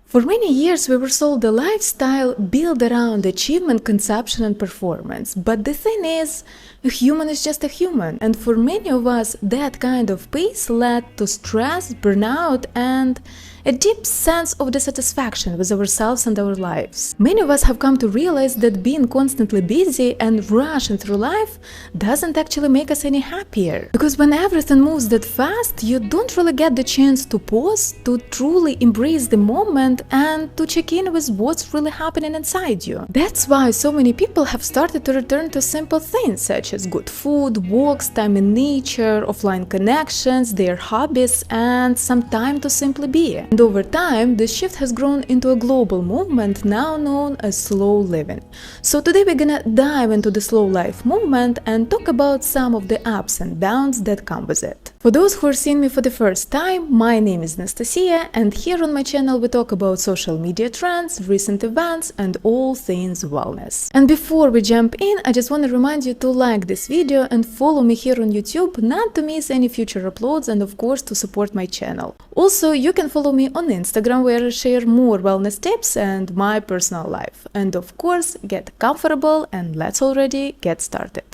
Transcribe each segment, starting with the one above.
For many years, we were sold a lifestyle built around achievement, consumption, and performance. But the thing is, a human is just a human. And for many of us, that kind of pace led to stress, burnout, and a deep sense of dissatisfaction with ourselves and our lives. Many of us have come to realize that being constantly busy and rushing through life doesn't actually make us any happier. Because when everything moves that fast, you don't really get the chance to pause, to truly embrace the moment, and to check in with what's really happening inside you. That's why so many people have started to return to simple things such as good food, walks, time in nature, offline connections, their hobbies, and some time to simply be. And over time, this shift has grown into a global movement now known as slow living. So today we're gonna dive into the slow life movement and talk about some of the ups and downs that come with it. For those who are seeing me for the first time, my name is Anastasia, and here on my channel we talk about social media trends, recent events, and all things wellness. And before we jump in, I just want to remind you to like this video and follow me here on YouTube not to miss any future uploads and of course to support my channel. Also, you can follow me on Instagram where I share more wellness tips and my personal life. And of course, get comfortable and let's already get started.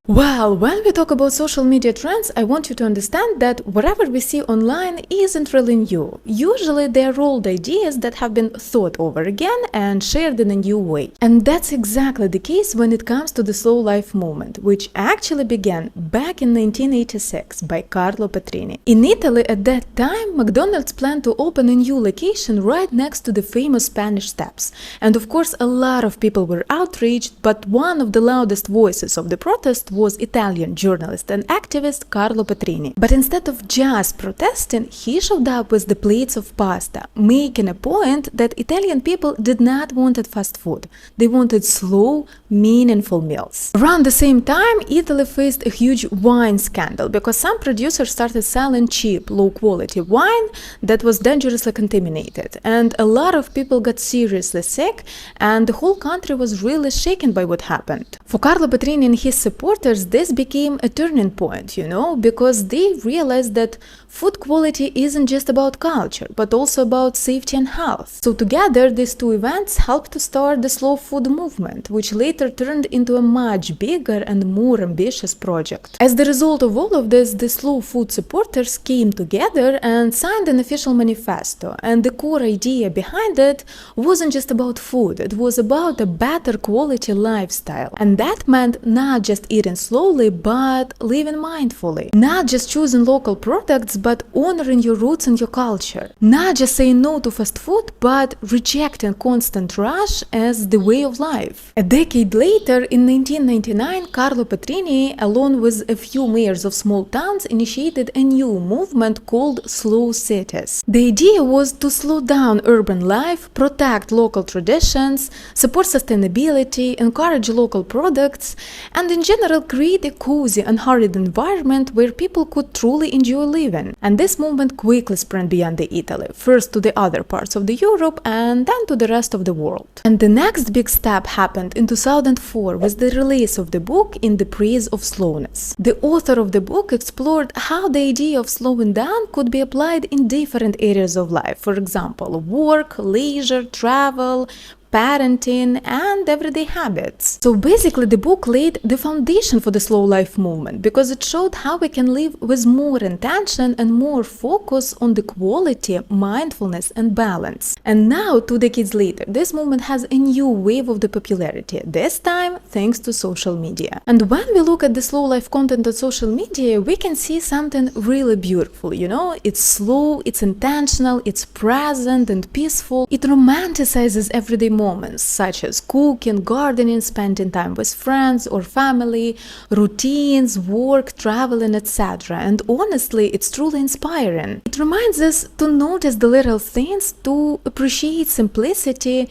Well, when we talk about social media trends, I want you to understand that whatever we see online isn't really new. Usually they are old ideas that have been thought over again and shared in a new way. And that's exactly the case when it comes to the slow life movement, which actually began back in 1986 by Carlo Petrini. In Italy at that time, McDonald's planned to open a new location right next to the famous Spanish Steps. And of course, a lot of people were outraged, but one of the loudest voices of the protest was Italian journalist and activist Carlo Petrini. But instead of just protesting, he showed up with the plates of pasta, making a point that Italian people did not want fast food. They wanted slow, meaningful meals. Around the same time, Italy faced a huge wine scandal because some producers started selling cheap, low-quality wine that was dangerously contaminated. And a lot of people got seriously sick, and the whole country was really shaken by what happened. For Carlo Petrini and his supporters, this became a turning point, because they realized that food quality isn't just about culture, but also about safety and health. So together, these two events helped to start the slow food movement, which later turned into a much bigger and more ambitious project. As the result of all of this, the slow food supporters came together and signed an official manifesto. And the core idea behind it wasn't just about food, it was about a better quality lifestyle. And that meant not just eating slowly, but living mindfully. Not just choosing local products, but honoring your roots and your culture. Not just saying no to fast food, but rejecting constant rush as the way of life. A decade later, in 1999, Carlo Petrini, along with a few mayors of small towns, initiated a new movement called Slow Cities. The idea was to slow down urban life, protect local traditions, support sustainability, encourage local products, and in general create a cozy, unhurried environment where people could truly enjoy living. And this movement quickly spread beyond Italy, first to the other parts of Europe and then to the rest of the world. And the next big step happened in 2004 with the release of the book In the Praise of Slowness. The author of the book explored how the idea of slowing down could be applied in different areas of life, for example, work, leisure, travel, parenting, and everyday habits. So basically the book laid the foundation for the slow life movement because it showed how we can live with more intention and more focus on the quality, mindfulness, and balance. And now, 2 decades later, this movement has a new wave of the popularity, this time thanks to social media. And when we look at the slow life content on social media, we can see something really beautiful, It's slow, it's intentional, it's present and peaceful. It romanticizes everyday moments such as cooking, gardening, spending time with friends or family, routines, work, traveling, etc. And honestly, it's truly inspiring. It reminds us to notice the little things, to appreciate simplicity,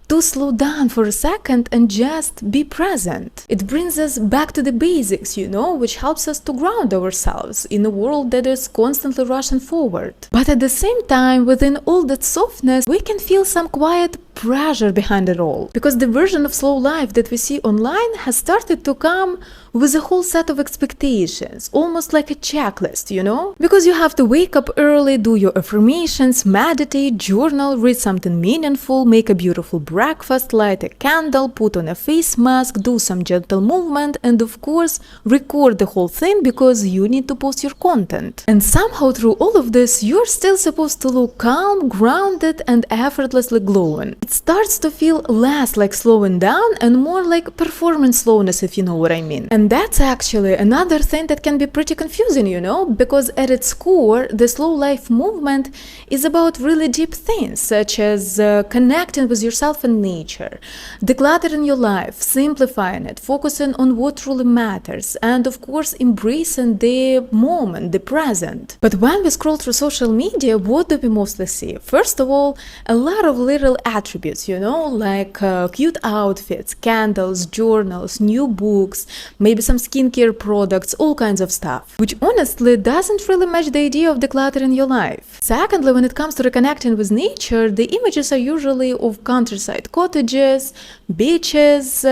to slow down for a second and just be present. It brings us back to the basics, which helps us to ground ourselves in a world that is constantly rushing forward. But at the same time, within all that softness, we can feel some quiet pressure behind it all. Because the version of slow life that we see online has started to come with a whole set of expectations, almost like a checklist, you know? Because you have to wake up early, do your affirmations, meditate, journal, read something meaningful, make a beautiful breakfast, light a candle, put on a face mask, do some gentle movement, and of course, record the whole thing because you need to post your content. And somehow through all of this, you're still supposed to look calm, grounded, and effortlessly glowing. It starts to feel less like slowing down and more like performance slowness, if you know what I mean. And that's actually another thing that can be pretty confusing, you know, because at its core, the slow life movement is about really deep things, such as connecting with yourself and nature, decluttering your life, simplifying it, focusing on what truly matters, and of course, embracing the moment, the present. But when we scroll through social media, what do we mostly see? First of all, a lot of little attributes, you know, like cute outfits, candles, journals, new books, maybe some skincare products, all kinds of stuff, which honestly doesn't really match the idea of decluttering your life. Secondly, when it comes to reconnecting with nature, the images are usually of countryside cottages, beaches,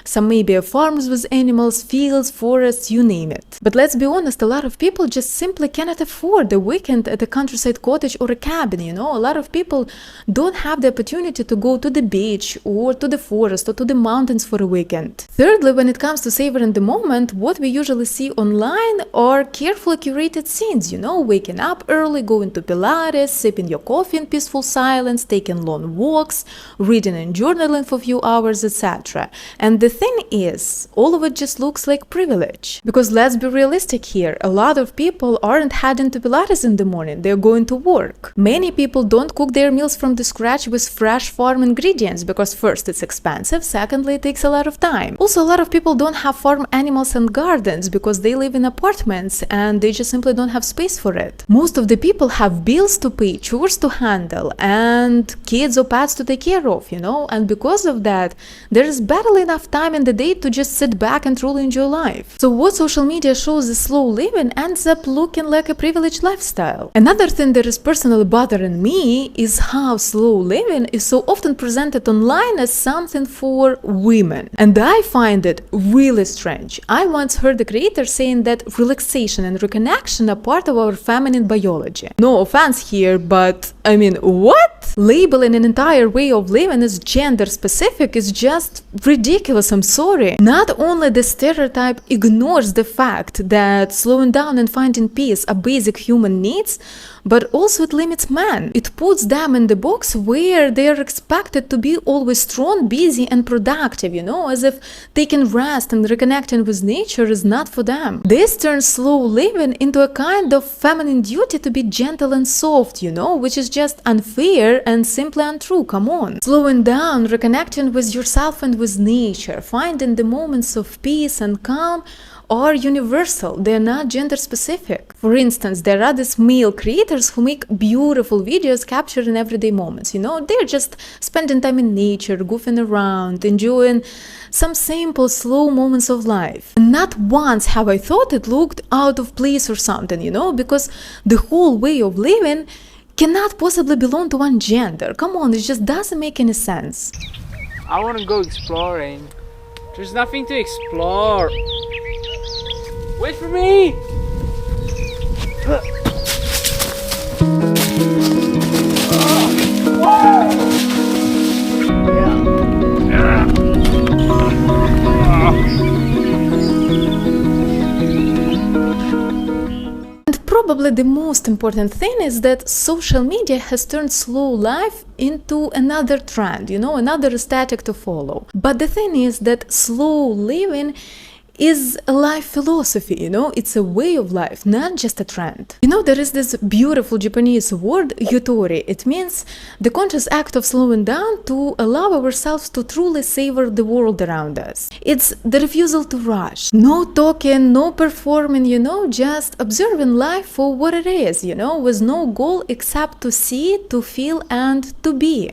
some maybe farms with animals, fields, forests, you name it. But let's be honest, a lot of people just simply cannot afford a weekend at a countryside cottage or a cabin, you know. A lot of people don't have the opportunity to go to the beach or to the forest or to the mountains for a weekend. Thirdly, when it comes to savoring the moment, what we usually see online are carefully curated scenes, you know, waking up early, going to Pilates, sipping your coffee in peaceful silence, taking long walks, reading and journaling for a few hours, etc. And the thing is, all of it just looks like privilege. Because let's be realistic here, a lot of people aren't heading to Pilates in the morning, they're going to work. Many people don't cook their meals from the scratch with fresh farm ingredients because first, it's expensive, secondly, it takes a lot of time. Also, a lot of people don't have farm animals and gardens because they live in apartments and they just simply don't have space for it. Most of the people have bills to pay, chores to handle, and kids or pets to take care of, you know, and because of that, there is barely enough time in the day to just sit back and truly enjoy life. So what social media shows as slow living ends up looking like a privileged lifestyle. Another thing that is personally bothering me is how slow living is so often presented online as something for women. And I find it really strange. I once heard the creator saying that relaxation and reconnection are part of our feminine biology. No offense here, but I mean, what? Labeling an entire way of living as gender specific is just ridiculous, I'm sorry. Not only the stereotype ignores the fact that slowing down and finding peace are basic human needs, but also it limits men. It puts them in the box where they are expected to be always strong, busy, and productive, you know, as if taking rest and reconnecting with nature is not for them. This turns slow living into a kind of feminine duty to be gentle and soft, you know, which is just unfair and simply untrue. Come on. Slowing down, reconnecting with yourself and with nature, finding the moments of peace and calm are universal, they're not gender specific. For instance, there are these male creators who make beautiful videos capturing everyday moments, you know, they're just spending time in nature, goofing around, enjoying some simple, slow moments of life. And not once have I thought it looked out of place or something, you know, because the whole way of living cannot possibly belong to one gender. Come on, it just doesn't make any sense. I want to go exploring. There's nothing to explore. Wait for me! And probably the most important thing is that social media has turned slow life into another trend, you know, another aesthetic to follow. But the thing is that slow living is a life philosophy, you know, it's a way of life, not just a trend. You know, there is this beautiful Japanese word, yutori. It means the conscious act of slowing down to allow ourselves to truly savor the world around us. It's the refusal to rush. No talking, no performing, you know, just observing life for what it is, you know, with no goal except to see, to feel, and to be.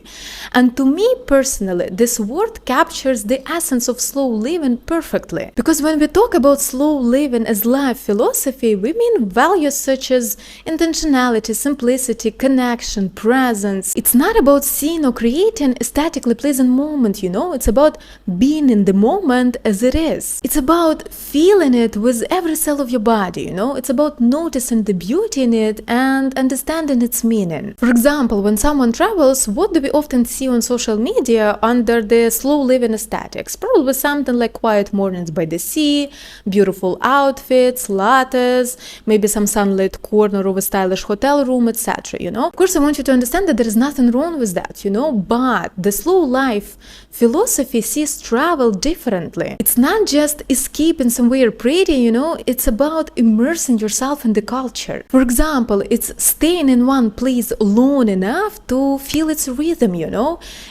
And to me personally, this word captures the essence of slow living perfectly. Because when when we talk about slow living as life philosophy, we mean values such as intentionality, simplicity, connection, presence. It's not about seeing or creating aesthetically pleasant moment, it's about being in the moment as it is. It's about feeling it with every cell of your body, it's about noticing the beauty in it and understanding its meaning. For example, when someone travels, what do we often see on social media under the slow living aesthetics? Probably something like quiet mornings by the sea, beautiful outfits, lattes, maybe some sunlit corner of a stylish hotel room, etc. Of course, I want you to understand that there is nothing wrong with that, but the slow life philosophy sees travel differently. It's not just escaping somewhere pretty, it's about immersing yourself in the culture. For example, it's staying in one place long enough to feel its rhythm,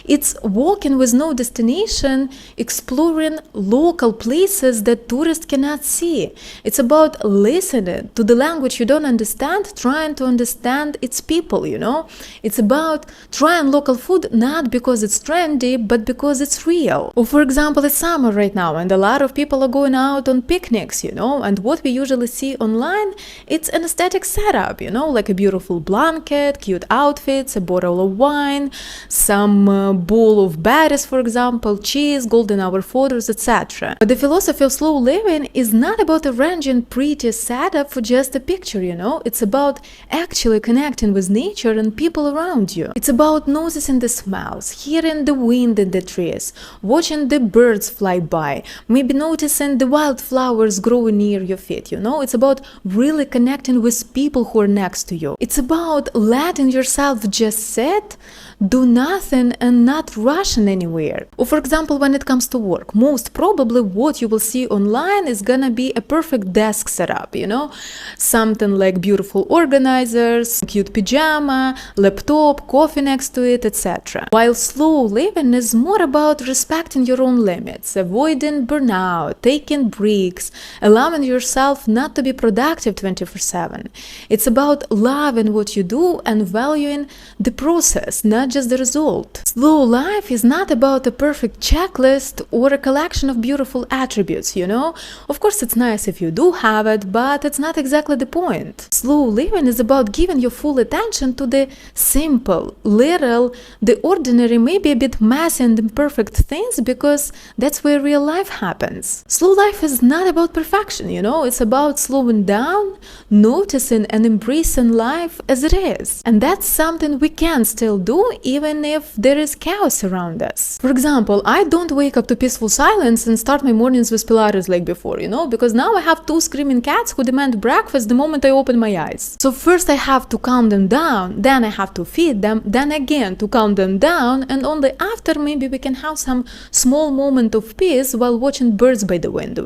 It's walking with no destination, exploring local places that tourists cannot see. It's about listening to the language you don't understand, trying to understand its people, It's about trying local food not because it's trendy, but because it's real. Or for example, it's summer right now and a lot of people are going out on picnics, and what we usually see online, it's an aesthetic setup, like a beautiful blanket, cute outfits, a bottle of wine, some bowl of berries, for example, cheese, golden hour photos, etc. But the philosophy of slow living is not about arranging pretty setup for just a picture, It's about actually connecting with nature and people around you. It's about noticing the smells, hearing the wind in the trees, watching the birds fly by, maybe noticing the wildflowers growing near your feet, It's about really connecting with people who are next to you. It's about letting yourself just sit, do nothing and not rushing anywhere. Or for example, when it comes to work, most probably what you will see online is gonna be a perfect desk setup, Something like beautiful organizers, cute pajama, laptop, coffee next to it, etc. While slow living is more about respecting your own limits, avoiding burnout, taking breaks, allowing yourself not to be productive 24/7. It's about loving what you do and valuing the process, not just the result. Slow life is not about a perfect checklist or a collection of beautiful attributes, Of course, it's nice if you do have it, but it's not exactly the point. Slow living is about giving your full attention to the simple, little, the ordinary, maybe a bit messy and imperfect things, because that's where real life happens. Slow life is not about perfection, It's about slowing down, noticing and embracing life as it is. And that's something we can still do even if there is chaos around us. For example, I don't wake up to peaceful silence and start my mornings with Pilates like before, because now I have 2 screaming cats who demand breakfast the moment I open my eyes. So first I have to calm them down, then I have to feed them, then again to calm them down, and only after maybe we can have some small moment of peace while watching birds by the window,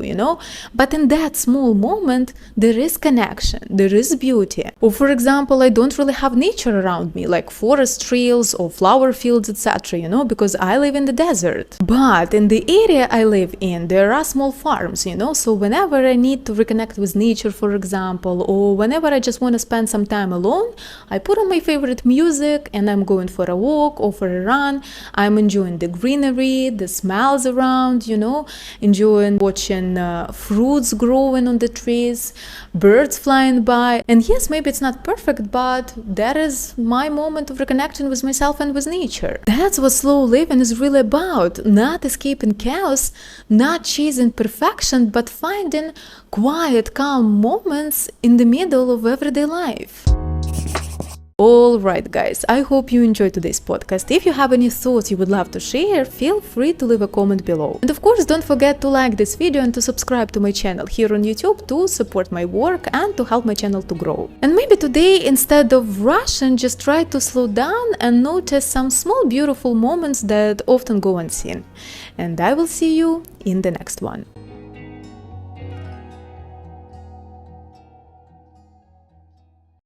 But in that small moment, there is connection, there is beauty. Or for example, I don't really have nature around me, like forest trails or flower fields, etc., because I live in the desert. But in the area I live in, there are small farms, so whenever I need to reconnect with nature, for example, or whenever I just want to spend some time alone, I put on my favorite music and I'm going for a walk or for a run. I'm enjoying the greenery, the smells around, enjoying watching fruits growing on the trees, birds flying by. And yes, maybe it's not perfect, but that is my moment of reconnection with myself and with nature. That's what slow living is really about, not escaping chaos, not chasing perfection, but finding quiet, calm moments in the middle of everyday life. Alright guys, I hope you enjoyed today's podcast. If you have any thoughts you would love to share, feel free to leave a comment below. And of course, don't forget to like this video and to subscribe to my channel here on YouTube to support my work and to help my channel to grow. And maybe today, instead of rushing, just try to slow down and notice some small beautiful moments that often go unseen. And I will see you in the next one.